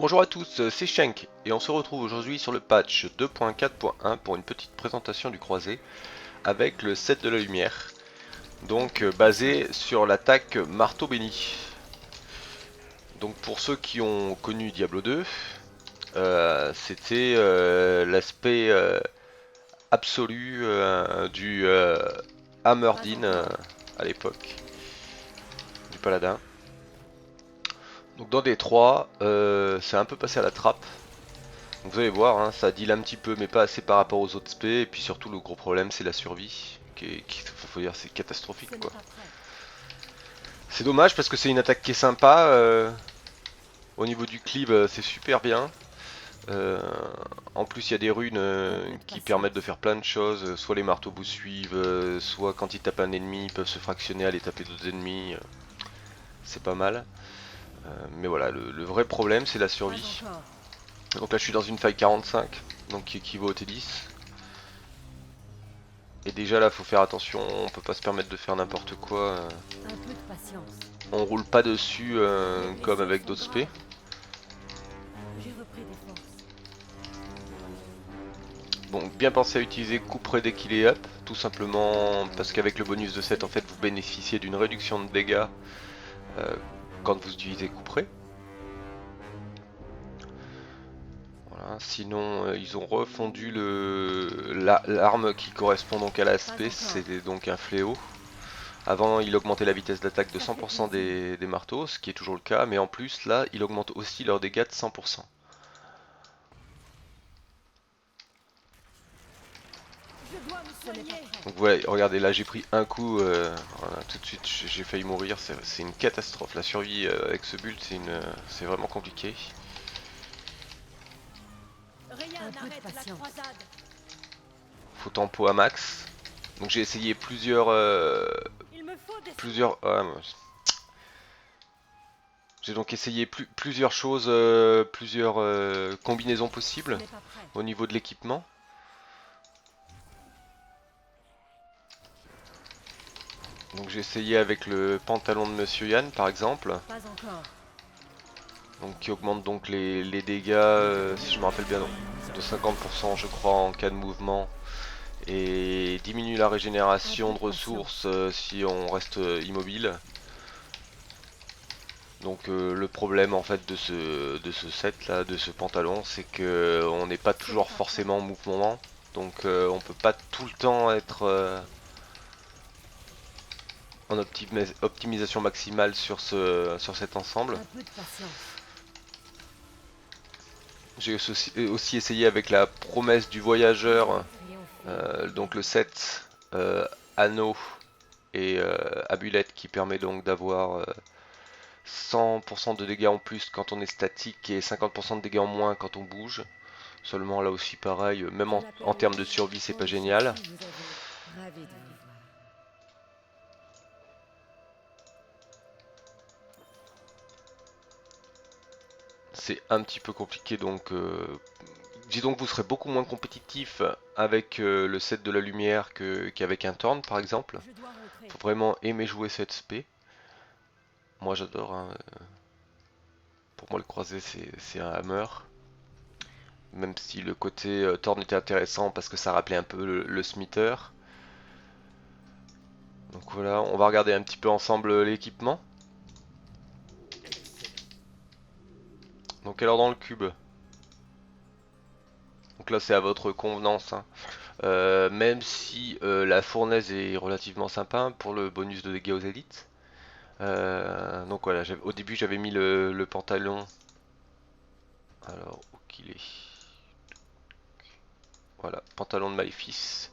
Bonjour à tous, c'est Shank et on se retrouve aujourd'hui sur le patch 2.4.1 pour une petite présentation du croisé avec le set de la lumière, donc basé sur l'attaque marteau béni. Donc pour ceux qui ont connu Diablo 2, c'était l'aspect absolu du Hammerdin à l'époque, du paladin. Donc dans D3, c'est un peu passé à la trappe. Donc vous allez voir, hein, ça deal un petit peu, mais pas assez par rapport aux autres spés. Et puis surtout, le gros problème, c'est la survie, faut dire, c'est catastrophique, quoi. C'est dommage parce que c'est une attaque qui est sympa. Au niveau du cleave, c'est super bien. Euh, En plus, il y a des runes qui permettent de faire plein de choses. Soit les marteaux vous suivent, soit quand ils tapent un ennemi, ils peuvent se fractionner, aller taper d'autres ennemis. C'est pas mal. Mais voilà, le vrai problème, c'est la survie. Donc là, je suis dans une faille 45, donc qui équivaut au T10. Et déjà là faut faire attention, on peut pas se permettre de faire n'importe quoi. On roule pas dessus comme avec d'autres spé. Bon, bien penser à utiliser coup près dès qu'il est up, tout simplement parce qu'avec le bonus de 7 en fait vous bénéficiez d'une réduction de dégâts euh, quand vous utilisez coup près. Voilà. Sinon ils ont refondu l'arme qui correspond donc à l'aspect, c'est donc un fléau. Avant, il augmentait la vitesse d'attaque de 100% des marteaux, ce qui est toujours le cas, mais en plus, là, il augmente aussi leurs dégâts de 100%. Donc voilà, regardez, là j'ai pris un coup, voilà, tout de suite j'ai failli mourir, c'est une catastrophe. La survie avec ce build, c'est vraiment compliqué. Faut tempo à max. Donc j'ai essayé j'ai donc essayé plusieurs choses, plusieurs combinaisons possibles au niveau de l'équipement. Donc j'ai essayé avec le pantalon de Monsieur Yann par exemple. Donc qui augmente donc les dégâts, si je me rappelle bien, de 50% je crois en cas de mouvement. Et diminue la régénération de ressources si on reste immobile. Donc le problème en fait de ce set là, de ce pantalon, c'est que on n'est pas toujours forcément en mouvement. Donc on peut pas tout le temps être en optimisation maximale sur cet ensemble. J'ai aussi essayé avec la promesse du voyageur, donc le set anneau et amulette qui permet donc d'avoir 100% de dégâts en plus quand on est statique et 50% de dégâts en moins quand on bouge. Seulement là aussi pareil, même en termes de survie c'est pas génial. C'est un petit peu compliqué donc dis donc vous serez beaucoup moins compétitif avec le set de la lumière qu'avec un Thorn par exemple. Faut vraiment aimer jouer cette spé. Moi j'adore, hein. Pour moi le croisé c'est un hammer. Même si le côté Thorn était intéressant parce que ça rappelait un peu le Smither. Donc voilà, on va regarder un petit peu ensemble l'équipement. Donc alors dans le cube. Donc là c'est à votre convenance, hein. Même si la fournaise est relativement sympa hein, pour le bonus de dégâts aux élites. Donc voilà, au début j'avais mis le pantalon. Alors où qu'il est? Voilà, pantalon de maléfice.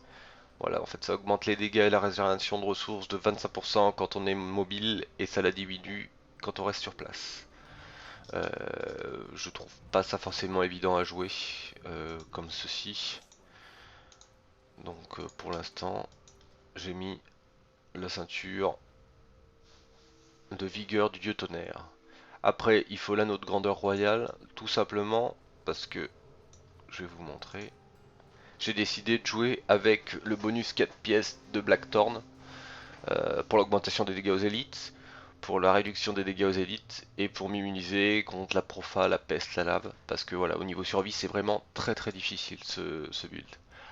Voilà, en fait ça augmente les dégâts et la régénération de ressources de 25% quand on est mobile et ça la diminue quand on reste sur place. Je trouve pas ça forcément évident à jouer comme ceci. Donc pour l'instant j'ai mis la ceinture de vigueur du dieu tonnerre. Après il faut l'anneau de grandeur royale tout simplement parce que je vais vous montrer. J'ai décidé de jouer avec le bonus 4 pièces de Blackthorn pour l'augmentation des dégâts aux élites. pour la réduction des dégâts aux élites et pour m'immuniser contre la profa, la peste, la lave. Parce que voilà, au niveau survie, c'est vraiment très difficile ce build.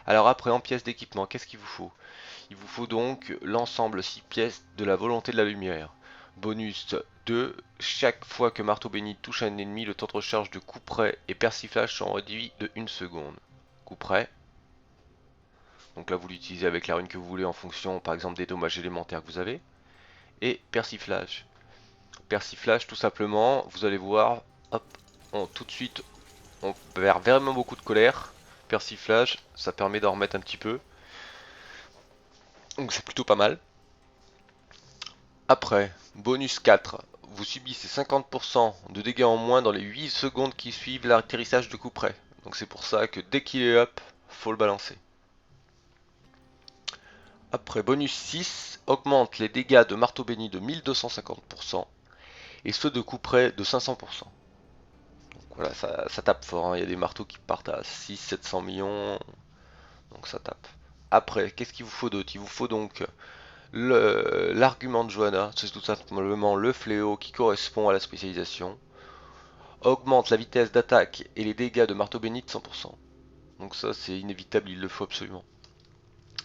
Alors après, en pièces d'équipement, qu'est-ce qu'il vous faut? Il vous faut donc l'ensemble 6 pièces de la volonté de la lumière. Bonus 2, chaque fois que marteau béni touche un ennemi, le temps de recharge de coup près et persiflage sont réduits de 1 seconde. Coup près. Donc là vous l'utilisez avec la rune que vous voulez en fonction par exemple des dommages élémentaires que vous avez. Et persiflage. Persiflage tout simplement, vous allez voir, hop, tout de suite on perd vraiment beaucoup de colère. Persiflage, ça permet d'en remettre un petit peu. Donc c'est plutôt pas mal. Après, bonus 4, vous subissez 50% de dégâts en moins dans les 8 secondes qui suivent l'atterrissage de coup près. Donc c'est pour ça que dès qu'il est up, faut le balancer. Après, bonus 6, augmente les dégâts de marteau béni de 1250% et ceux de coup près de 500%. Donc voilà, ça tape fort, hein. Il y a des marteaux qui partent à 600-700 millions, donc ça tape. Après, qu'est-ce qu'il vous faut d'autre? Il vous faut donc l'argument de Johanna, c'est tout simplement le fléau qui correspond à la spécialisation. Augmente la vitesse d'attaque et les dégâts de marteau béni de 100%. Donc ça c'est inévitable, il le faut absolument.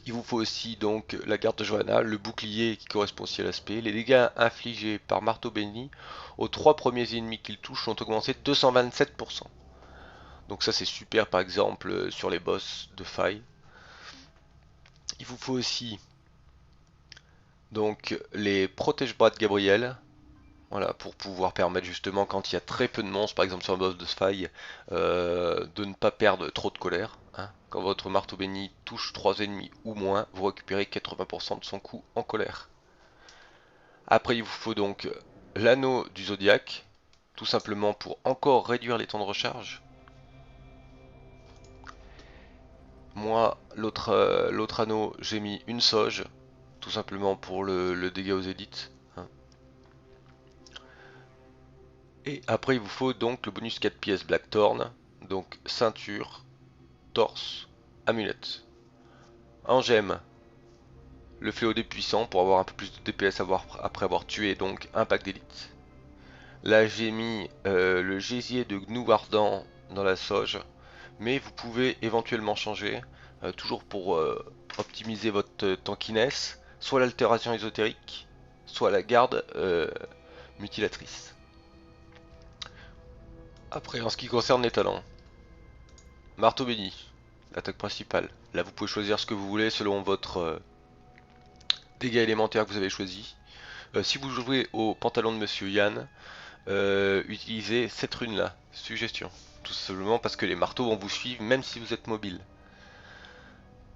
Il vous faut aussi donc la garde de Johanna, le bouclier qui correspond aussi à l'aspect. Les dégâts infligés par marteau béni aux 3 premiers ennemis qu'il touche ont augmenté de 227%. Donc ça c'est super par exemple sur les boss de faille. Il vous faut aussi donc les protège-bras de Gabriel. Voilà, pour pouvoir permettre justement quand il y a très peu de monstres, par exemple sur un boss de faille, de ne pas perdre trop de colère. Hein. Quand votre marteau béni touche 3 ennemis ou moins, vous récupérez 80% de son coup en colère. Après il vous faut donc l'anneau du zodiaque, tout simplement pour encore réduire les temps de recharge. Moi, l'autre anneau, j'ai mis une sauge, tout simplement pour le dégât aux élites. Hein. Et après il vous faut donc le bonus 4 pièces Blackthorn, donc ceinture, torse, amulette. En gemme, le fléau des puissants pour avoir un peu plus de DPS après avoir tué donc un pack d'élite. Là j'ai mis le gésier de Gnou Ardent dans la sauge, mais vous pouvez éventuellement changer, toujours pour optimiser votre tankiness, soit l'altération ésotérique, soit la garde mutilatrice. Après en ce qui concerne les talents, marteau béni, l'attaque principale. Là vous pouvez choisir ce que vous voulez selon votre dégâts élémentaires que vous avez choisi. Si vous jouez au pantalon de Monsieur Yann, utilisez cette rune là, suggestion. Tout simplement parce que les marteaux vont vous suivre même si vous êtes mobile.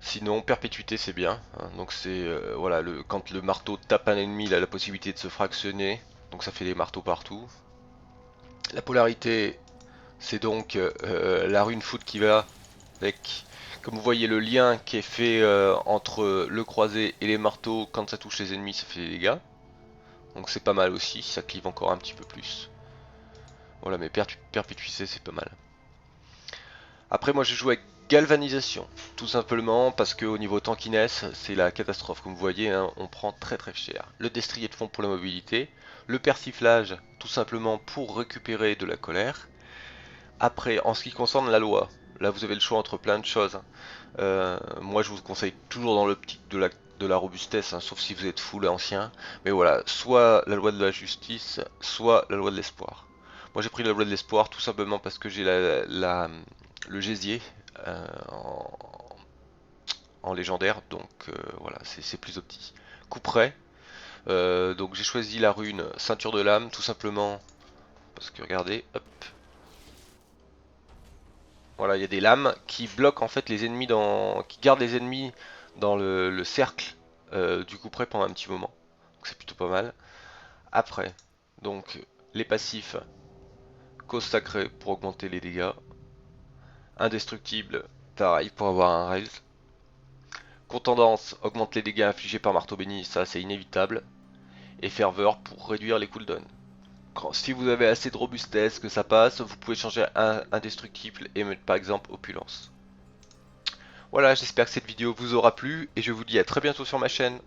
Sinon, perpétuité c'est bien. Hein, donc c'est voilà, quand le marteau tape un ennemi, il a la possibilité de se fractionner. Donc ça fait des marteaux partout. La polarité, c'est donc la rune foot qui va avec, comme vous voyez, le lien qui est fait entre le croisé et les marteaux. Quand ça touche les ennemis, ça fait des dégâts. Donc c'est pas mal aussi, ça clive encore un petit peu plus. Voilà, mais perpétuité c'est pas mal. Après moi j'ai joué avec galvanisation, tout simplement parce que au niveau tankiness c'est la catastrophe. Comme vous voyez, hein, on prend très cher. Le destrier de fond pour la mobilité, le persiflage tout simplement pour récupérer de la colère. Après en ce qui concerne la loi, là vous avez le choix entre plein de choses. Moi je vous conseille toujours dans l'optique de la robustesse, hein, sauf si vous êtes full ancien. Mais voilà, soit la loi de la justice, soit la loi de l'espoir. Moi j'ai pris la loi de l'espoir tout simplement parce que j'ai le gésier en légendaire, donc voilà, c'est plus opti. Coup près, donc j'ai choisi la rune ceinture de l'âme tout simplement parce que regardez, hop. Voilà, il y a des lames qui bloquent en fait les ennemis qui gardent les ennemis dans le cercle du coup près pendant un petit moment. Donc c'est plutôt pas mal. Après, donc les passifs, cause sacrée pour augmenter les dégâts. Indestructible, pareil pour avoir un rail. Contendance augmente les dégâts infligés par marteau béni, ça c'est inévitable. Et ferveur pour réduire les cooldowns. Si vous avez assez de robustesse que ça passe, vous pouvez changer à indestructible et mettre par exemple opulence. Voilà, j'espère que cette vidéo vous aura plu et je vous dis à très bientôt sur ma chaîne.